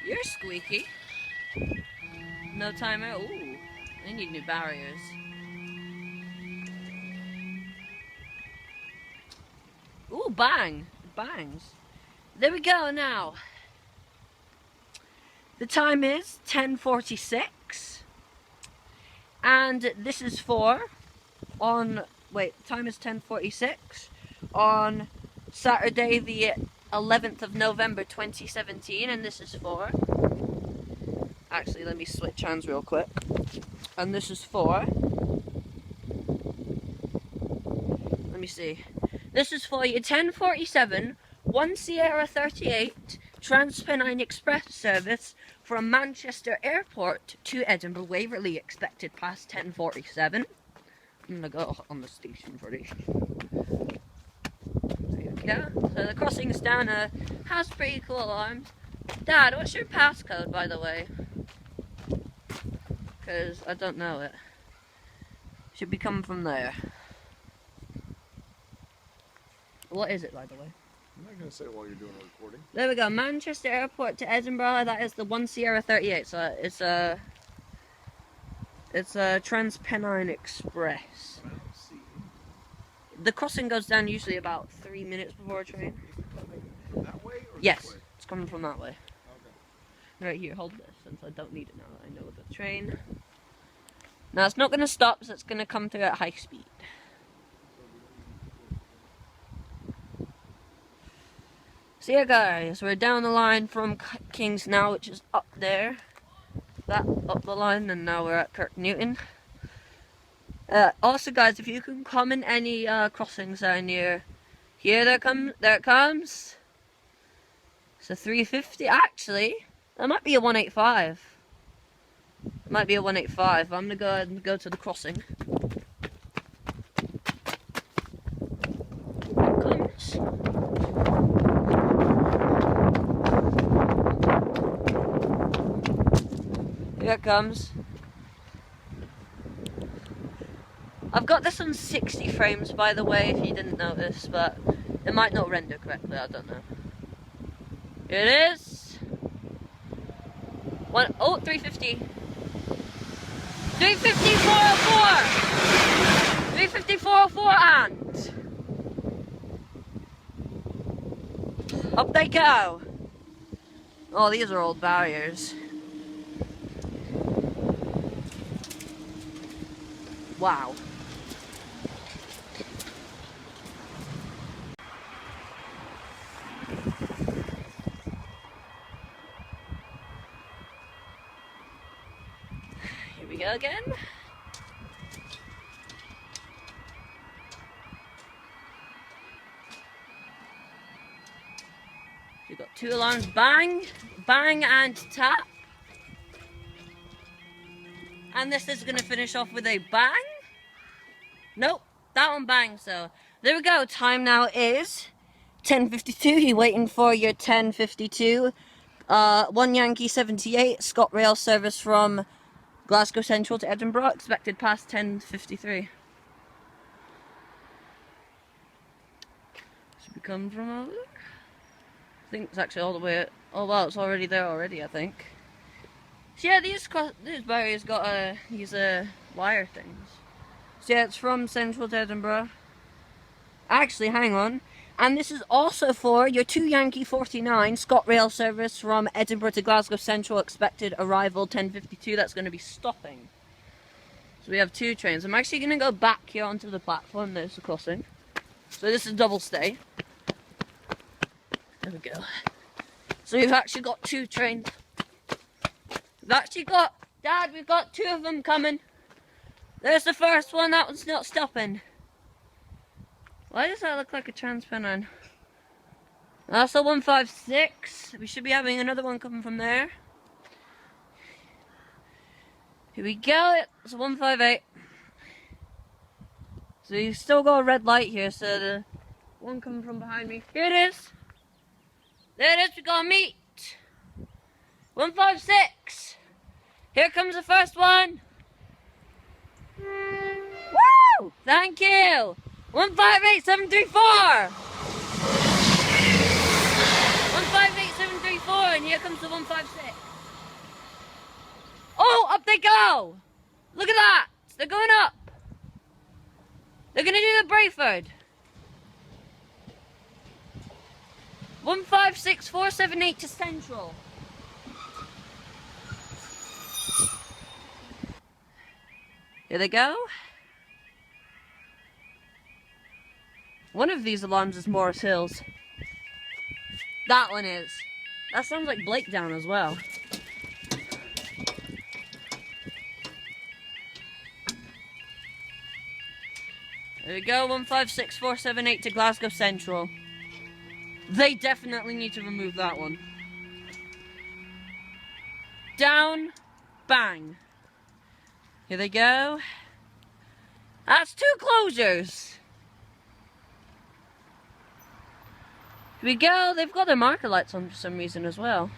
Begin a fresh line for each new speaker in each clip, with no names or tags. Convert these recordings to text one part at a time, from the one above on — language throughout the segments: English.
You're squeaky. No timer. Ooh, I need new barriers. Ooh, bang! It bangs. There we go now. The time is 10:46. And this is for time is 10:46 on Saturday the 11th of November 2017, and this is for, actually let me switch hands real quick, and this is for, let me see, this is for your 10:47 1 Sierra 38 Transpennine Express service from Manchester Airport to Edinburgh Waverley, expected past 10:47. I'm gonna go on the station for this. There we go. So the crossing's down has pretty cool alarms. Dad, what's your passcode, by the way? Because I don't know it. Should be coming from there. What is it, by the way?
I'm not going to say it while you're doing a recording.
There we go. Manchester Airport to Edinburgh. That is the 1 Sierra 38. So it's a Transpennine Express.
I don't see.
The crossing goes down usually about 3 minutes before a train.
From that way or
Yes,
this way?
it's coming from that way.
Okay.
Right here, hold this, since I don't need it now that I know the train. Now it's not going to stop, so it's going to come through at high speed. So yeah guys, we're down the line from Kings now, which is up there. That up the line, and now we're at Kirknewton. Also guys, if you can comment any crossings that are near here, there it comes. So 350, actually, that might be a 185. It might be a 185. I'm gonna go ahead and go to the crossing. Here it comes. Here it comes. I've got this on 60 frames, by the way, if you didn't notice, but it might not render correctly, I don't know. Here it is. 350. 350, 404. 350, 404, and up they go. Oh, these are old barriers. Wow. Here we go again. We've got two alarms, bang, bang and tap. And this is going to finish off with a bang. Nope, that one bangs, so there we go. Time now is 10:52. You're waiting for your 10:52. 1 Yankee 78 ScotRail service from Glasgow Central to Edinburgh, expected past 10:53. Should be coming from over there. I think it's actually all the way. Oh well, it's already there already, I think. So yeah, these barriers got these wire things. So yeah, it's from Central to Edinburgh. Actually, hang on. And this is also for your 2 Yankee 49 ScotRail service from Edinburgh to Glasgow Central, expected arrival 10:52. That's going to be stopping. So we have 2 trains. I'm actually going to go back here onto the platform. There's the crossing. So this is double stay. There we go. So we've actually got 2 trains. We've actually got, Dad, we've got 2 of them coming. There's the first one, that one's not stopping. Why does that look like a Transpennine? That's a 156. We should be having another one coming from there. Here we go, it's a 158. So you've still got a red light here, so the one coming from behind me. Here it is. There it is, we got a meet. 156. Here comes the first one. Woo! Thank you. 158734. 158734, and here comes the 156. 156. Oh, up they go! Look at that! They're going up. They're gonna do the Brayford. 156478 to Central. Here they go. One of these alarms is Morris Hills. That one is. That sounds like Blakedown as well. There we go, 156478 to Glasgow Central. They definitely need to remove that one. Down, bang. Here they go. That's 2 closures. Here we go. They've got their marker lights on for some reason as well.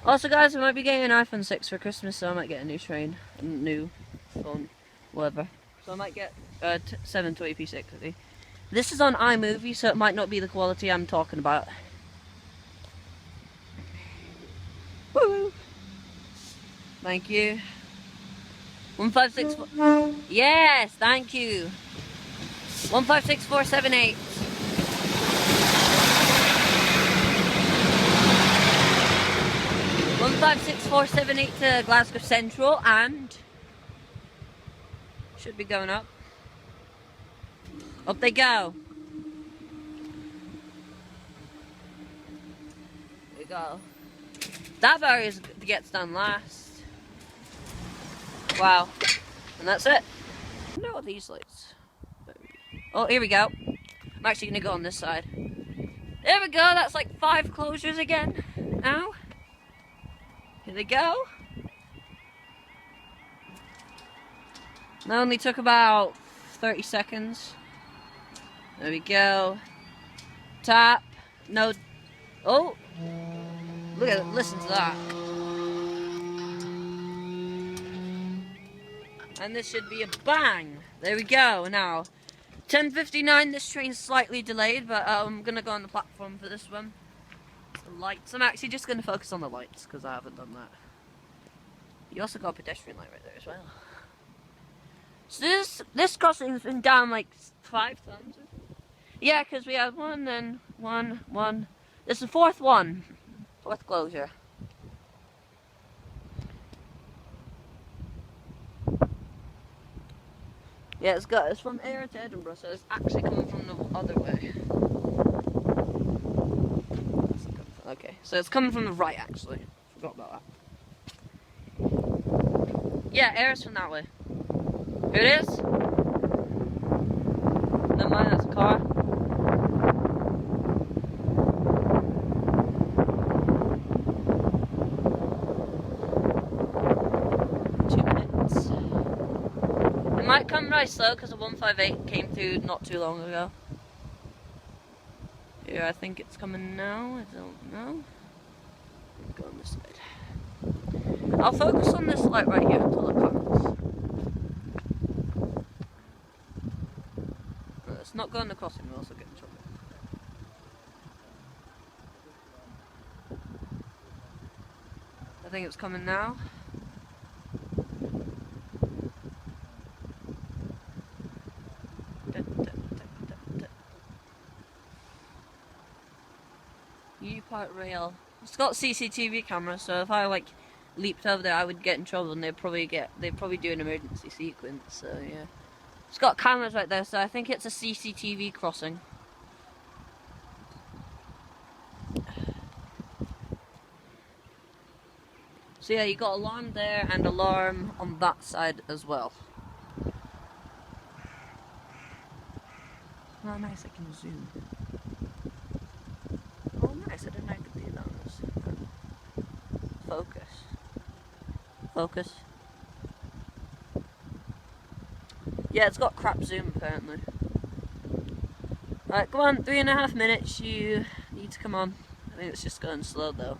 Also, guys, I might be getting an iPhone 6 for Christmas, so I might get a new train, a new phone, whatever. So I might get 720p 60. This is on iMovie, so it might not be the quality I'm talking about. Woo! Thank you. 1564. Yes, thank you. 156478. 156478 to Glasgow Central, and should be going up. Up they go. There we go. That barrier gets done last. Wow. And that's it. I wonder what these lights. Oh, here we go. I'm actually going to go on this side. There we go. That's like 5 closures again. Now. Here they go. That only took about 30 seconds. There we go. Tap. No. Oh. Look at it. Listen to that. And this should be a bang. There we go. Now, 10:59. This train's slightly delayed, but I'm gonna go on the platform for this one. The lights. I'm actually just gonna focus on the lights because I haven't done that. You also got a pedestrian light right there as well. So this crossing's been down like 5 times. Yeah, because we had one, then one. This is the 4th one. 4th closure. Yeah, it's from Ayr to Edinburgh, so it's actually coming from the other way. Okay, so it's coming from the right, actually. Forgot about that. Yeah, Ayr's from that way. Here it is. Never mind, that's a car. It might come right slow because the 158 came through not too long ago. Here, I think it's coming now. I don't know. Go on this side. I'll focus on this light right here until it comes. No, it's not going across and we'll also get in trouble. I think it's coming now. U-part rail. It's got CCTV camera, so if I like leaped over there, I would get in trouble, and they'd probably do an emergency sequence. So yeah, it's got cameras right there, so I think it's a CCTV crossing. So yeah, you got alarm there and alarm on that side as well. Oh, nice! I can zoom. Oh, nice! I didn't know I could do that. Focus. Focus. Yeah, it's got crap zoom apparently. Right, come on, 3.5 minutes. You need to come on. I think it's just going slow though.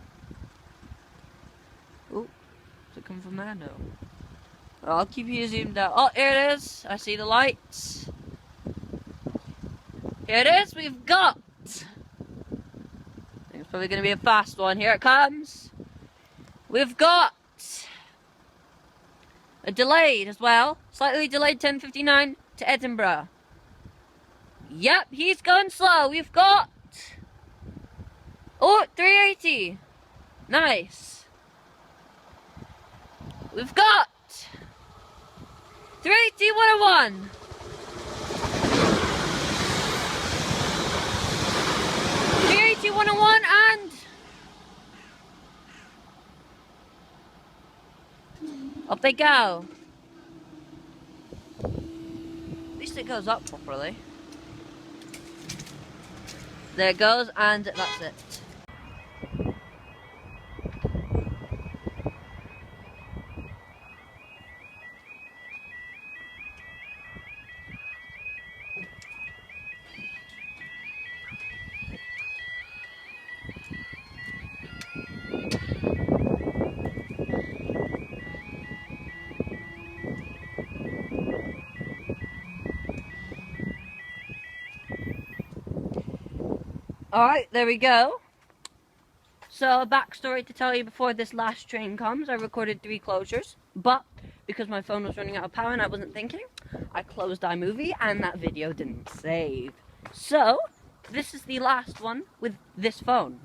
Oh, does it come from there? No. Well, I'll keep you zoomed out. Oh, here it is. I see the lights. Here it is, we've got... I think it's probably going to be a fast one. Here it comes. We've got... a delayed as well. Slightly delayed 10:59 to Edinburgh. Yep, he's going slow. We've got... oh, 380. Nice. We've got... 380 101. 380 101 and... up they go. At least it goes up properly. There it goes, and that's it. Alright, there we go. So, a backstory to tell you before this last train comes. I recorded 3 closures, but because my phone was running out of power and I wasn't thinking, I closed iMovie and that video didn't save. So, this is the last one with this phone.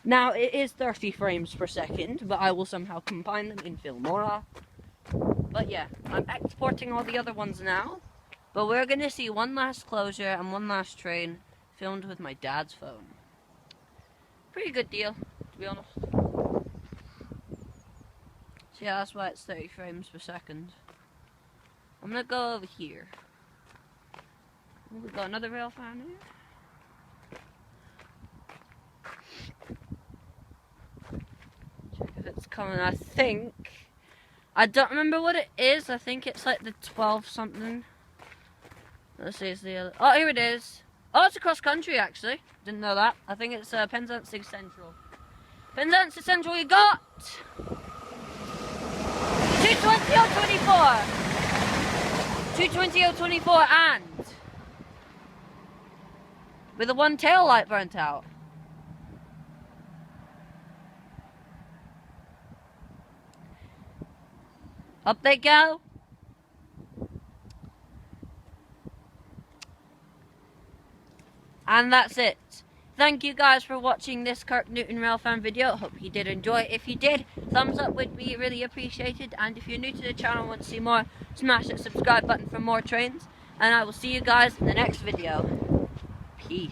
Now, it is 30 frames per second, but I will somehow combine them in Filmora. But yeah, I'm exporting all the other ones now. But we're going to see one last closure and one last train filmed with my dad's phone. Pretty good deal, to be honest. So yeah, that's why it's 30 frames per second. I'm going to go over here. We've got another rail fan here. Check if it's coming. I don't remember what it is. I think it's like the 12 something. Let's see, it's the other. Oh, here it is. Oh, it's across country actually. Didn't know that. I think it's Penzance Central. Penzance Central, you got 220/24. 220/24 and with the one tail light burnt out. Up they go. And that's it. Thank you guys for watching this Kirknewton Railfan video. Hope you did enjoy. If you did, thumbs up would be really appreciated. And if you're new to the channel and want to see more, smash that subscribe button for more trains. And I will see you guys in the next video. Peace.